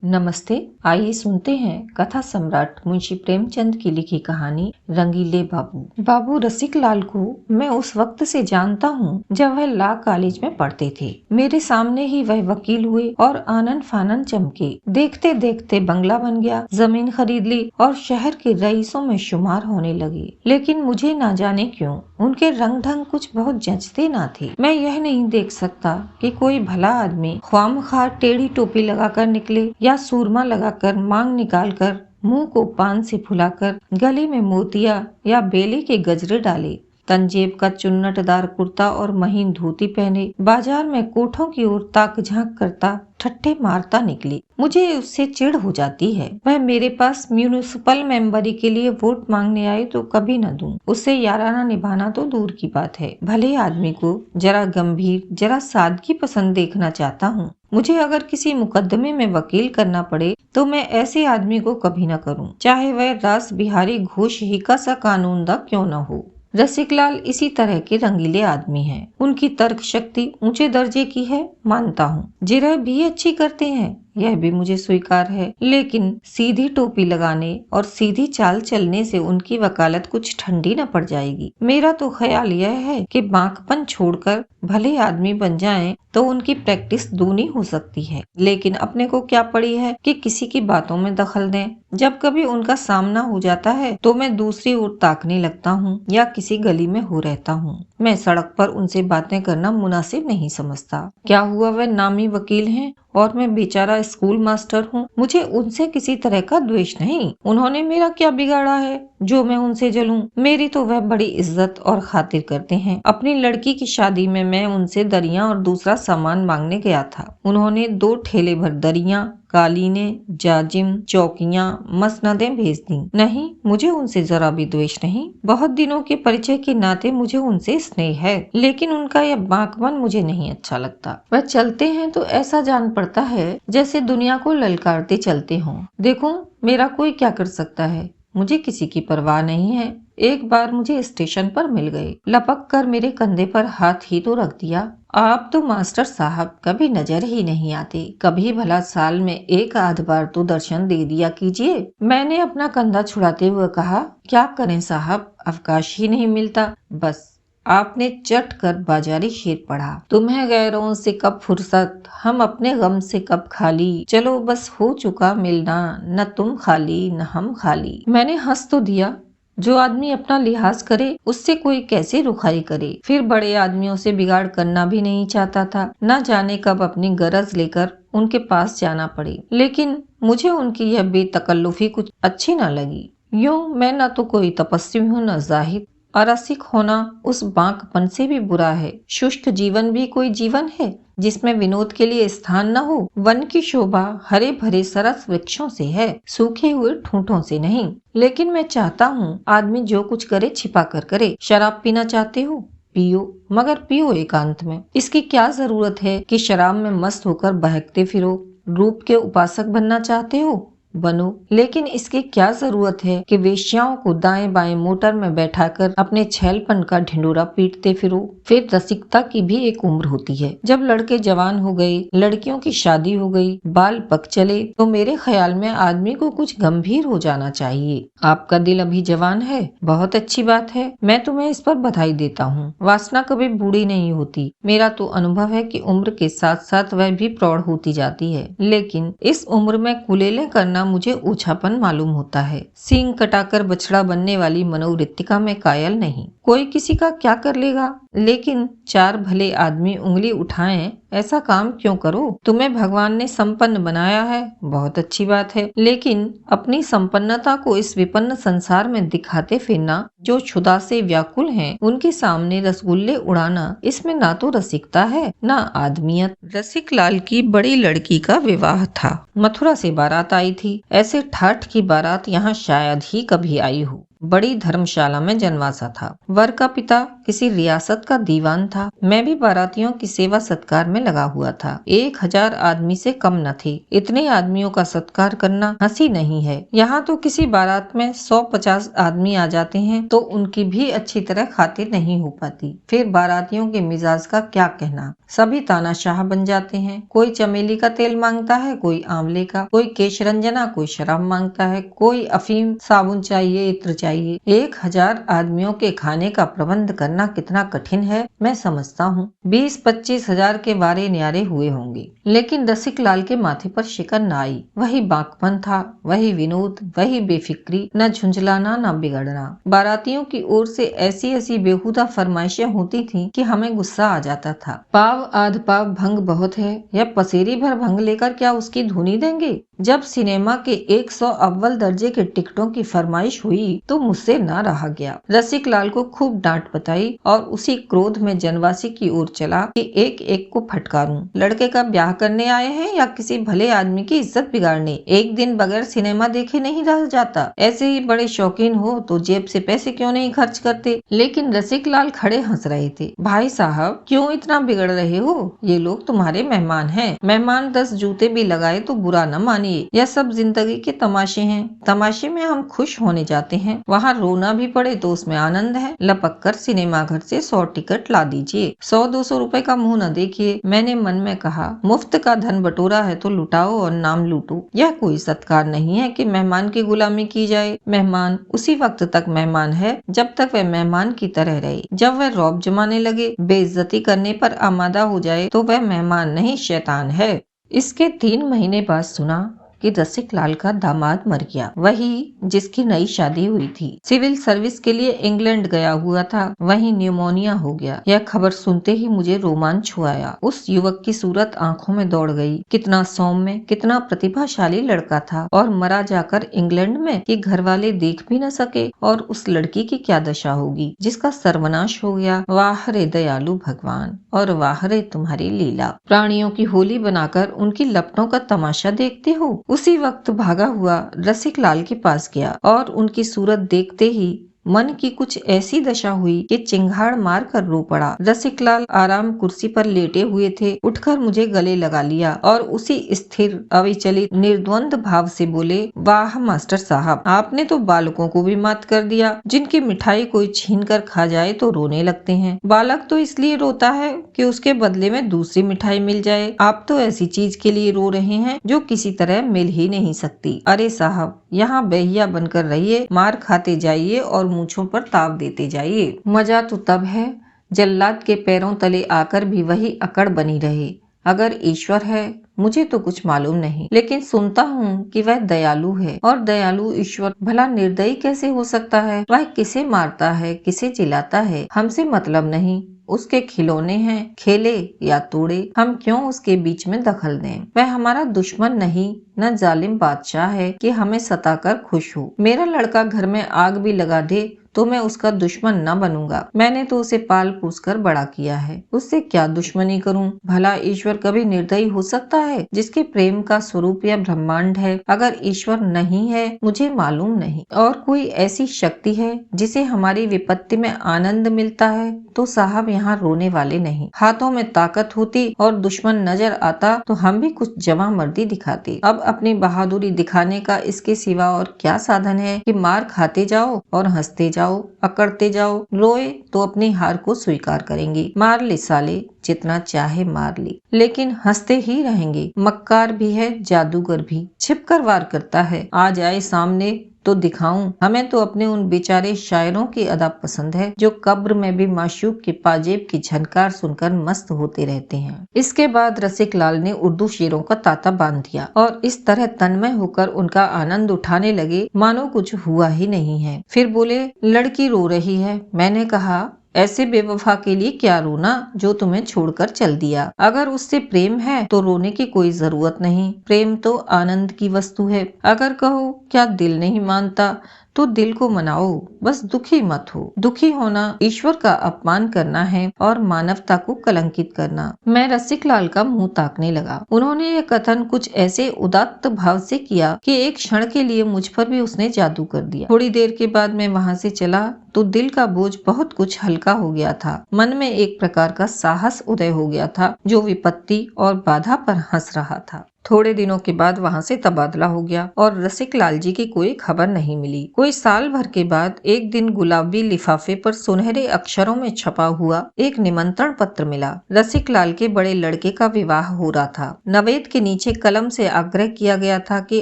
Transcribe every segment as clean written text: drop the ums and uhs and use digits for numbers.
नमस्ते। आइए सुनते हैं कथा सम्राट मुंशी प्रेमचंद की लिखी कहानी रंगीले बाबू। बाबू रसिक लाल को मैं उस वक्त से जानता हूँ जब वह लॉ कॉलेज में पढ़ते थे। मेरे सामने ही वह वकील हुए और आनन फानन चमके। देखते देखते बंगला बन गया, जमीन खरीद ली और शहर के रईसों में शुमार होने लगे। लेकिन मुझे ना जाने क्यों उनके रंग ढंग कुछ बहुत जचते ना थे। मैं यह नहीं देख सकता कि कोई भला आदमी ख्वामख्वाह टेढ़ी टोपी लगाकर निकले या सूरमा लगाकर मांग निकालकर मुंह को पान से फुलाकर गले में मोतिया या बेले के गजरे डाले, तंजेब का चुन्नटदार कुर्ता और महीन धोती पहने बाजार में कोठों की ओर ताक झांक करता ठट्ठे मारता निकले। मुझे उससे चिढ़ हो जाती है। वह मेरे पास म्यूनिसिपल मेंबरी के लिए वोट मांगने आए तो कभी न दूं। उससे याराना निभाना तो दूर की बात है। भले आदमी को जरा गंभीर जरा सादगी पसंद देखना चाहता हूँ। मुझे अगर किसी मुकदमे में वकील करना पड़े तो मैं ऐसे आदमी को कभी न करूं, चाहे वह रास बिहारी घोष ही का सा कानूनदा क्यों न हो। रसिकलाल इसी तरह के रंगीले आदमी हैं। उनकी तर्क शक्ति ऊंचे दर्जे की है, मानता हूँ। जिरह भी अच्छी करते हैं, यह भी मुझे स्वीकार है। लेकिन सीधी टोपी लगाने और सीधी चाल चलने से उनकी वकालत कुछ ठंडी न पड़ जाएगी। मेरा तो ख्याल यह है कि बांकपन छोड़कर भले आदमी बन जाएं तो उनकी प्रैक्टिस दूनी हो सकती है। लेकिन अपने को क्या पड़ी है कि किसी की बातों में दखल दें। जब कभी उनका सामना हो जाता है तो मैं दूसरी ओर ताकने लगता हूँ या किसी गली में हो रहता हूँ। मैं सड़क पर उनसे बातें करना मुनासिब नहीं समझता। क्या हुआ, वह नामी वकील हैं और मैं बेचारा स्कूल मास्टर हूँ। मुझे उनसे किसी तरह का द्वेष नहीं। उन्होंने मेरा क्या बिगाड़ा है जो मैं उनसे जलूं। मेरी तो वह बड़ी इज्जत और खातिर करते हैं। अपनी लड़की की शादी में मैं उनसे दरियां और दूसरा सामान मांगने गया था। उन्होंने 2 ठेले भर दरियां, कालीने, जाजिम, चौकियां, मसनदें भेज दी। नहीं, मुझे उनसे जरा भी द्वेष नहीं। बहुत दिनों के परिचय के नाते मुझे उनसे स्नेह है, लेकिन उनका यह बांकपन मुझे नहीं अच्छा लगता। वह चलते हैं तो ऐसा जान पड़ता है जैसे दुनिया को ललकारते चलते हों। देखो, मेरा कोई क्या कर सकता है, मुझे किसी की परवाह नहीं है। एक बार मुझे स्टेशन पर मिल गए, लपक कर मेरे कंधे पर हाथ ही तो रख दिया। आप तो मास्टर साहब कभी नजर ही नहीं आते, कभी भला साल में एक आध बार तो दर्शन दे दिया कीजिए। मैंने अपना कंधा छुड़ाते हुए कहा, क्या करें साहब, अवकाश ही नहीं मिलता। बस आपने चट कर बाजारी शेर पढ़ा, तुम्हें गैरों से कब फुर्सत, हम अपने गम से कब खाली, चलो बस हो चुका मिलना, न तुम खाली न हम खाली। मैंने हंस तो दिया। जो आदमी अपना लिहाज करे उससे कोई कैसे रुखाई करे। फिर बड़े आदमियों से बिगाड़ करना भी नहीं चाहता था। न जाने कब अपनी गरज लेकर उनके पास जाना पड़े। लेकिन मुझे उनकी यह बेतकल्लुफी कुछ अच्छी न लगी। यूं मैं न तो कोई तपस्वी हूँ न जाहिद। अरसिक होना उस बांकपन से भी बुरा है। शुष्क जीवन भी कोई जीवन है जिसमें विनोद के लिए स्थान न हो। वन की शोभा हरे भरे सरस वृक्षों से है, सूखे हुए ठूंठों से नहीं। लेकिन मैं चाहता हूँ आदमी जो कुछ करे छिपा कर करे। शराब पीना चाहते हो, पियो, मगर पियो एकांत में। इसकी क्या जरूरत है कि शराब में मस्त होकर बहकते फिरो। रूप के उपासक बनना चाहते हो, बनो, लेकिन इसकी क्या जरूरत है कि वेश्याओं को दाएं बाएं मोटर में बैठाकर अपने छैलपन का ढिंडोरा पीटते फिरो। फिर रसिकता की भी एक उम्र होती है। जब लड़के जवान हो गए, लड़कियों की शादी हो गई, बाल पक चले, तो मेरे ख्याल में आदमी को कुछ गंभीर हो जाना चाहिए। आपका दिल अभी जवान है, बहुत अच्छी बात है, मैं तुम्हें इस पर बधाई देता हूँ। वासना कभी बूढ़ी नहीं होती। मेरा तो अनुभव है कि उम्र के साथ साथ वह भी प्रौढ़ होती जाती है। लेकिन इस उम्र में कुलेले करना मुझे ओछापन मालूम होता है। सींग कटाकर बछड़ा बनने वाली मनोवृत्तिका में कायल नहीं। कोई किसी का क्या कर लेगा, लेकिन 4 भले आदमी उंगली उठाएं ऐसा काम क्यों करो। तुम्हें भगवान ने संपन्न बनाया है, बहुत अच्छी बात है, लेकिन अपनी संपन्नता को इस विपन्न संसार में दिखाते फिरना, जो क्षुधा से व्याकुल हैं, उनके सामने रसगुल्ले उड़ाना, इसमें ना तो रसिकता है ना आदमियत। रसिक लाल की बड़ी लड़की का विवाह था। मथुरा से बारात आई थी। ऐसे ठाठ की बारात यहाँ शायद ही कभी आई हो। बड़ी धर्मशाला में जनवासा था। वर का पिता किसी रियासत का दीवान था। मैं भी बारातियों की सेवा सत्कार में लगा हुआ था। 1000 आदमी से कम न थे। इतने आदमियों का सत्कार करना हंसी नहीं है। यहाँ तो किसी बारात में 150 आदमी आ जाते हैं तो उनकी भी अच्छी तरह खातिर नहीं हो पाती। फिर बारातियों के मिजाज का क्या कहना। सभी तानाशाह बन जाते हैं। कोई चमेली का तेल मांगता है, कोई आंवले का, कोई केशरंजना, कोई शराब मांगता है, कोई अफीम, साबुन चाहिए, इत्र चाहिए। 1000 आदमियों के खाने का प्रबंध करना कितना कठिन है मैं समझता हूँ। 20-25 हजार के वारे न्यारे हुए होंगे, लेकिन रसिक लाल के माथे पर शिकन न आई। वही बांकपन था, वही विनोद, वही बेफिक्री, न झुंझलाना न बिगड़ना। बारातियों की ओर से ऐसी ऐसी बेहुदा फरमाइशें होती थीं कि हमें गुस्सा आ जाता था। पाव आध पाव भंग बहुत है, या पसेरी भर भंग लेकर क्या उसकी धुनी देंगे। जब सिनेमा के 100 अव्वल दर्जे के टिकटों की फरमाइश हुई तो मुझसे न रहा गया। रसिक लाल को खूब डांट बताई और उसी क्रोध में जनवासी की ओर चला कि एक एक को फटकारूं। लड़के का ब्याह करने आए हैं या किसी भले आदमी की इज्जत बिगाड़ने। एक दिन बगैर सिनेमा देखे नहीं रह जाता। ऐसे ही बड़े शौकीन हो तो जेब से पैसे क्यों नहीं खर्च करते। लेकिन रसिक लाल खड़े हंस रहे थे। भाई साहब, क्यों इतना बिगड़ रहे हो? ये लोग तुम्हारे मेहमान हैं। मेहमान 10 जूते भी लगाए तो बुरा न मानिए। यह सब जिंदगी के तमाशे हैं। तमाशे में हम खुश होने जाते हैं, वहाँ रोना भी पड़े तो उसमें आनंद है। लपक कर सिनेमा घर से 100 टिकट ला दीजिए। 100-200 रुपए का मुंह न देखिए। मैंने मन में कहा, मुफ्त का धन बटोरा है तो लुटाओ और नाम लूटो। यह कोई सत्कार नहीं है कि मेहमान की गुलामी की जाए। मेहमान उसी वक्त तक मेहमान है जब तक वह मेहमान की तरह रहे। जब वह रौब जमाने लगे, बेइज्जती करने पर आमादा हो जाए तो वह मेहमान नहीं, शैतान है। इसके 3 महीने बाद सुना कि रसिक लाल का दामाद मर गया, वही जिसकी नई शादी हुई थी। सिविल सर्विस के लिए इंग्लैंड गया हुआ था, वहीं न्यूमोनिया हो गया। यह खबर सुनते ही मुझे रोमांच हुआ। उस युवक की सूरत आंखों में दौड़ गई। कितना सौम्य, कितना प्रतिभाशाली लड़का था, और मरा जाकर इंग्लैंड में कि घर वाले देख भी न सके। और उस लड़की की क्या दशा होगी जिसका सर्वनाश हो गया। वाह रे दयालु भगवान, और वाह रे तुम्हारी लीला। प्राणियों की होली बनाकर उनकी लपटों का तमाशा देखते हो। उसी वक्त भागा हुआ रसिक लाल के पास गया और उनकी सूरत देखते ही मन की कुछ ऐसी दशा हुई कि चिंगाड़ मार कर रो पड़ा। रसिक लाल आराम कुर्सी पर लेटे हुए थे। उठकर मुझे गले लगा लिया और उसी स्थिर, अविचलित, निर्द्वंद भाव से बोले, वाह मास्टर साहब, आपने तो बालकों को भी मात कर दिया। जिनकी मिठाई कोई छीन कर खा जाए तो रोने लगते हैं। बालक तो इसलिए रोता है कि उसके बदले में दूसरी मिठाई मिल जाए। आप तो ऐसी चीज के लिए रो रहे हैं जो किसी तरह मिल ही नहीं सकती। अरे साहब, यहाँ बेहिया बनकर रहिए, मार खाते जाइए और मूंछों पर ताव देते जाइए। मजा तो तब है जल्लाद के पैरों तले आकर भी वही अकड़ बनी रहे। अगर ईश्वर है, मुझे तो कुछ मालूम नहीं, लेकिन सुनता हूँ कि वह दयालु है। और दयालु ईश्वर भला निर्दयी कैसे हो सकता है? वह किसे मारता है, किसे जिलाता है, हमसे मतलब नहीं। उसके खिलौने हैं, खेले या तोड़े, हम क्यों उसके बीच में दखल दें? वह हमारा दुश्मन नहीं, न जालिम बादशाह है कि हमें सताकर खुश हो। मेरा लड़का घर में आग भी लगा दे तो मैं उसका दुश्मन न बनूंगा। मैंने तो उसे पाल पोस कर बड़ा किया है, उससे क्या दुश्मनी करूं? भला ईश्वर कभी निर्दयी हो सकता है, जिसके प्रेम का स्वरूप यह ब्रह्मांड है? अगर ईश्वर नहीं है, मुझे मालूम नहीं, और कोई ऐसी शक्ति है जिसे हमारी विपत्ति में आनंद मिलता है, तो साहब यहाँ रोने वाले नहीं। हाथों में ताकत होती और दुश्मन नजर आता तो हम भी कुछ जवां मर्दी दिखाते। अब अपनी बहादुरी दिखाने का इसके सिवा और क्या साधन है कि मार खाते जाओ और हंसते जाओ, अकड़ते जाओ। रोए तो अपनी हार को स्वीकार करेंगे। मार ले साले, जितना चाहे मार ले, लेकिन हंसते ही रहेंगे। मक्कार भी है, जादूगर भी, छिपकर वार करता है। आ जाए सामने तो दिखाऊं। हमें तो अपने उन बेचारे शायरों की अदा पसंद है जो कब्र में भी माशूक की पाजेब की झनकार सुनकर मस्त होते रहते हैं। इसके बाद रसिक लाल ने उर्दू शेरों का ताता बांध दिया और इस तरह तन्मय होकर उनका आनंद उठाने लगे मानो कुछ हुआ ही नहीं है। फिर बोले, लड़की रो रही है। मैंने कहा, ऐसे बेवफा के लिए क्या रोना जो तुम्हें छोड़कर चल दिया। अगर उससे प्रेम है तो रोने की कोई जरूरत नहीं। प्रेम तो आनंद की वस्तु है। अगर कहो क्या दिल नहीं मानता, तो दिल को मनाओ, बस दुखी मत हो। दुखी होना ईश्वर का अपमान करना है और मानवता को कलंकित करना। मैं रसिक लाल का मुंह ताकने लगा। उन्होंने ये कथन कुछ ऐसे उदात्त भाव से किया कि एक क्षण के लिए मुझ पर भी उसने जादू कर दिया। थोड़ी देर के बाद मैं वहाँ से चला तो दिल का बोझ बहुत कुछ हल्का हो गया था। मन में एक प्रकार का साहस उदय हो गया था जो विपत्ति और बाधा पर हंस रहा था। थोड़े दिनों के बाद वहाँ से तबादला हो गया और रसिक लाल जी की कोई खबर नहीं मिली। कोई साल भर के बाद एक दिन गुलाबी लिफाफे पर सुनहरे अक्षरों में छपा हुआ एक निमंत्रण पत्र मिला। रसिक लाल के बड़े लड़के का विवाह हो रहा था। नवेद के नीचे कलम से आग्रह किया गया था कि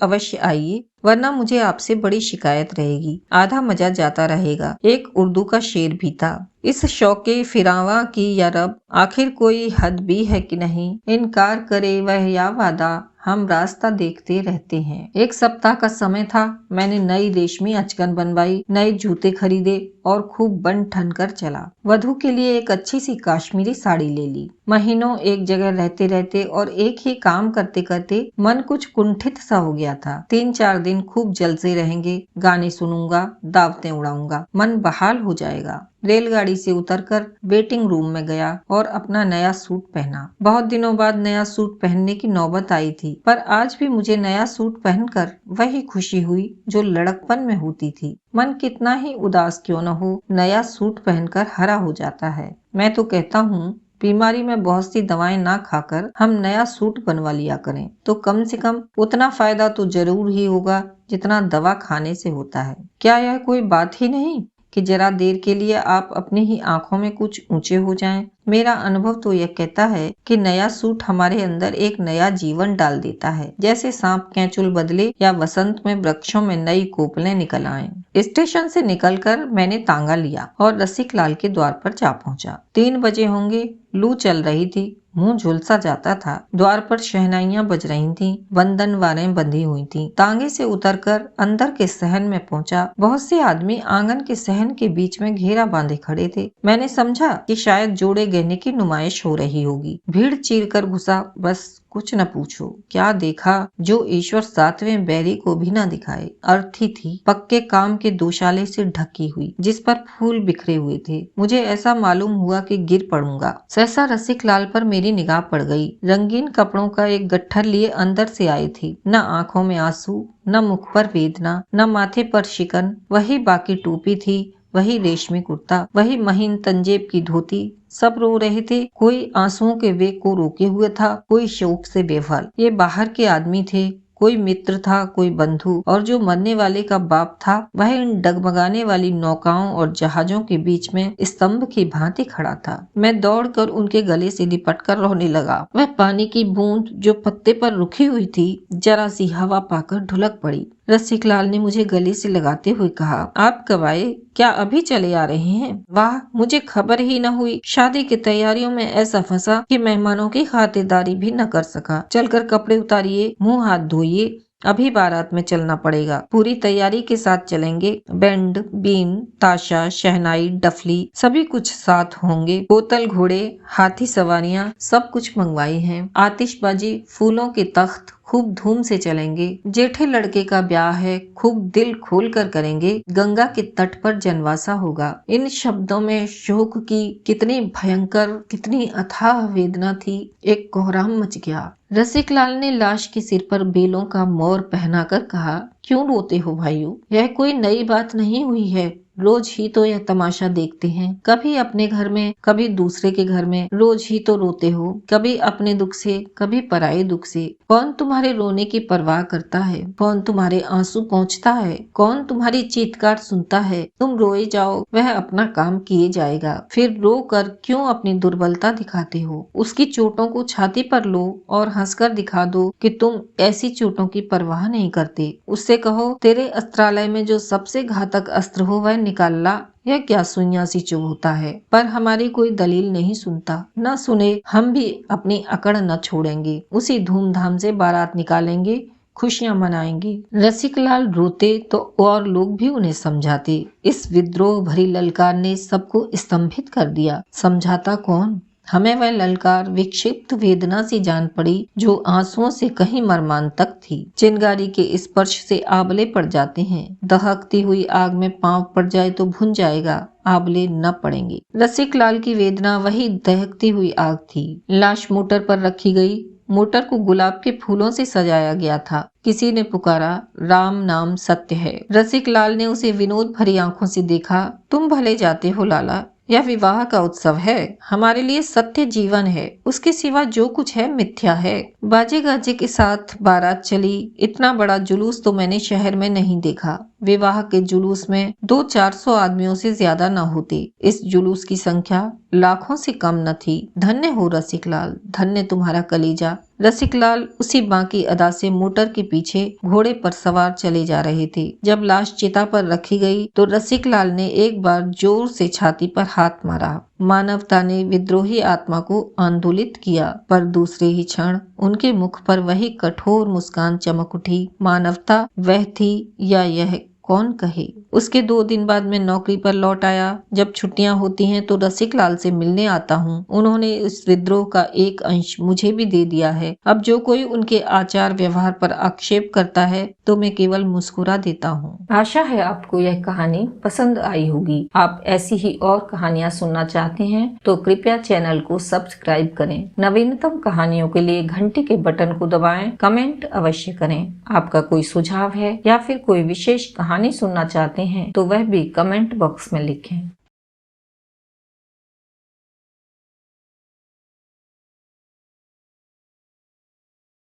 अवश्य आइए, वरना मुझे आपसे बड़ी शिकायत रहेगी। आधा मजा जाता रहेगा। एक उर्दू का शेर भी था, इस शौके फिरावा की या रब, आखिर कोई हद भी है कि नहीं, इनकार करे वह या वादा, हम रास्ता देखते रहते हैं। एक सप्ताह का समय था। मैंने नई रेशमी अचकन बनवाई, नए जूते खरीदे और खूब बन ठन कर चला। वधू के लिए एक अच्छी सी काश्मीरी साड़ी ले ली। महीनों एक जगह रहते रहते और एक ही काम करते करते मन कुछ कुंठित सा हो गया था। 3-4 दिन खूब जलसे रहेंगे, गाने सुनूंगा, दावतें उड़ाऊंगा, मन बहाल हो जाएगा। रेलगाड़ी से उतरकर वेटिंग रूम में गया और अपना नया सूट पहना। बहुत दिनों बाद नया सूट पहनने की नौबत आई थी, पर आज भी मुझे नया सूट पहनकर वही खुशी हुई जो लड़कपन में होती थी। मन कितना ही उदास क्यों न हो, नया सूट पहनकर हरा हो जाता है। मैं तो कहता हूँ बीमारी में बहुत सी दवाएं ना खाकर हम नया सूट बनवा लिया करें, तो कम से कम उतना फायदा तो जरूर ही होगा जितना दवा खाने से होता है। क्या यह कोई बात ही नहीं कि जरा देर के लिए आप अपनी ही आंखों में कुछ ऊंचे हो जाएं? मेरा अनुभव तो यह कहता है कि नया सूट हमारे अंदर एक नया जीवन डाल देता है, जैसे सांप कैंचुल बदले या वसंत में वृक्षों में नई कोपलें निकल आएं। स्टेशन से निकलकर मैंने तांगा लिया और रसिक लाल के द्वार पर जा पहुंचा। 3 बजे होंगे। लू चल रही थी, मुंह झुलसा जाता था। द्वार पर शहनाइयां बज रही थीं, वंदनवारें बंधी हुई थीं। तांगे से उतरकर अंदर के सहन में पहुंचा। बहुत से आदमी आंगन के सहन के बीच में घेरा बांधे खड़े थे। मैंने समझा कि शायद जोड़े गहने की नुमाइश हो रही होगी। भीड़ चीर कर घुसा। बस कुछ न पूछो, क्या देखा जो ईश्वर 7वें बैरी को भी न दिखाए। अर्थी थी, पक्के काम के दोशाले से ढकी हुई, जिस पर फूल बिखरे हुए थे। मुझे ऐसा मालूम हुआ कि गिर पड़ूंगा। सहसा रसिक लाल पर मेरी निगाह पड़ गई। रंगीन कपड़ों का एक गट्ठर लिए अंदर से आई थी। न आंखों में आंसू, न मुख पर वेदना, न माथे पर शिकन। वही बाकी टोपी थी, वही रेशमी कुर्ता, वही महीन तंजेब की धोती। सब रो रहे थे। कोई आंसुओं के वेग को रोके हुए था, कोई शोक से बेहाल। ये बाहर के आदमी थे, कोई मित्र था, कोई बंधु, और जो मरने वाले का बाप था वह इन डगमगाने वाली नौकाओं और जहाजों के बीच में स्तंभ की भांति खड़ा था। मैं दौड़कर उनके गले से लिपट कर रोने लगा। वह पानी की बूंद जो पत्ते पर रुकी हुई थी, जरा सी हवा पाकर ढुलक पड़ी। रसिक लाल ने मुझे गले से लगाते हुए कहा, आप कब आए? क्या अभी चले आ रहे हैं? वाह, मुझे खबर ही न हुई। शादी की तैयारियों में ऐसा फंसा कि मेहमानों की खातिरदारी भी न कर सका। चलकर कपड़े उतारिए, मुंह हाथ धोइए, अभी बारात में चलना पड़ेगा। पूरी तैयारी के साथ चलेंगे। बैंड, बीन, ताशा, शहनाई, डफली सभी कुछ साथ होंगे। बोतल, घोड़े, हाथी सवारियां सब कुछ मंगवाई हैं। आतिशबाजी, फूलों के तख्त खूब धूम से चलेंगे। जेठे लड़के का ब्याह है, खूब दिल खोल कर करेंगे। गंगा के तट पर जनवासा होगा। इन शब्दों में शोक की कितनी भयंकर, कितनी अथाह वेदना थी। एक कोहराम मच गया। रसिक लाल ने लाश के सिर पर बेलों का मोर पहनाकर कहा, क्यों रोते हो भाइयों? यह कोई नई बात नहीं हुई है। रोज ही तो यह तमाशा देखते हैं, कभी अपने घर में, कभी दूसरे के घर में। रोज ही तो रोते हो, कभी अपने दुख से, कभी पराये दुख से। कौन तुम्हारे रोने की परवाह करता है? कौन तुम्हारे आंसू पहुँचता है? कौन तुम्हारी चीत्कार सुनता है? तुम रोए जाओ, वह अपना काम किए जाएगा। फिर रो कर क्यों अपनी दुर्बलता दिखाते हो? उसकी चोटों को छाती पर लो और हंसकर दिखा दो कि तुम ऐसी चोटों की परवाह नहीं करते। उससे कहो, तेरे अस्त्रालय में जो सबसे घातक अस्त्र हो वह निकाल ला। यह क्या सुइयां सी चुभ होता है? पर हमारी कोई दलील नहीं सुनता। न सुने, हम भी अपनी अकड़ न छोड़ेंगे। उसी धूमधाम से बारात निकालेंगे, खुशियां मनाएंगे। रसिक लाल रोते तो और लोग भी उन्हें समझाते। इस विद्रोह भरी ललकार ने सबको स्तंभित कर दिया। समझाता कौन? हमें वह ललकार विक्षिप्त वेदना से जान पड़ी जो आंसुओं से कहीं मर्मांतक थी। चिंगारी के स्पर्श से आबले पड़ जाते हैं, दहकती हुई आग में पांव पड़ जाए तो भुन जाएगा, आबले न पड़ेंगे। रसिक लाल की वेदना वही दहकती हुई आग थी। लाश मोटर पर रखी गई। मोटर को गुलाब के फूलों से सजाया गया था। किसी ने पुकारा, राम नाम सत्य है। रसिक लाल ने उसे विनोद भरी आंखों से देखा। तुम भले जाते हो लाला, यह विवाह का उत्सव है, हमारे लिए सत्य जीवन है, उसके सिवा जो कुछ है मिथ्या है। बाजे गाजे के साथ बारात चली। इतना बड़ा जुलूस तो मैंने शहर में नहीं देखा। विवाह के जुलूस में 200-400 आदमियों से ज्यादा न होते। इस जुलूस की संख्या लाखों से कम न थी। धन्य हो रसिक लाल, धन्य तुम्हारा कलेजा। रसिक लाल उसी बाकी अदा से मोटर के पीछे घोड़े पर सवार चले जा रहे थे। जब लाश चिता पर रखी गई तो रसिक लाल ने एक बार जोर से छाती पर हाथ मारा। मानवता ने विद्रोही आत्मा को आंदोलित किया, पर दूसरे ही क्षण उनके मुख पर वही कठोर मुस्कान चमक उठी। मानवता वह थी या यह कौन कहे। उसके 2 दिन बाद मैं नौकरी पर लौट आया। जब छुट्टियां होती हैं तो रसिक लाल से मिलने आता हूँ। उन्होंने इस विद्रोह का एक अंश मुझे भी दे दिया है। अब जो कोई उनके आचार व्यवहार पर आक्षेप करता है तो मैं केवल मुस्कुरा देता हूँ। आशा है आपको यह कहानी पसंद आई होगी। आप ऐसी ही और कहानियाँ सुनना चाहते हैं तो कृपया चैनल को सब्सक्राइब करें। नवीनतम कहानियों के लिए घंटी के बटन को दबाएं। कमेंट अवश्य करें। आपका कोई सुझाव है या फिर कोई विशेष कहानी सुनना चाहते हैं तो वह भी कमेंट बॉक्स में लिखें।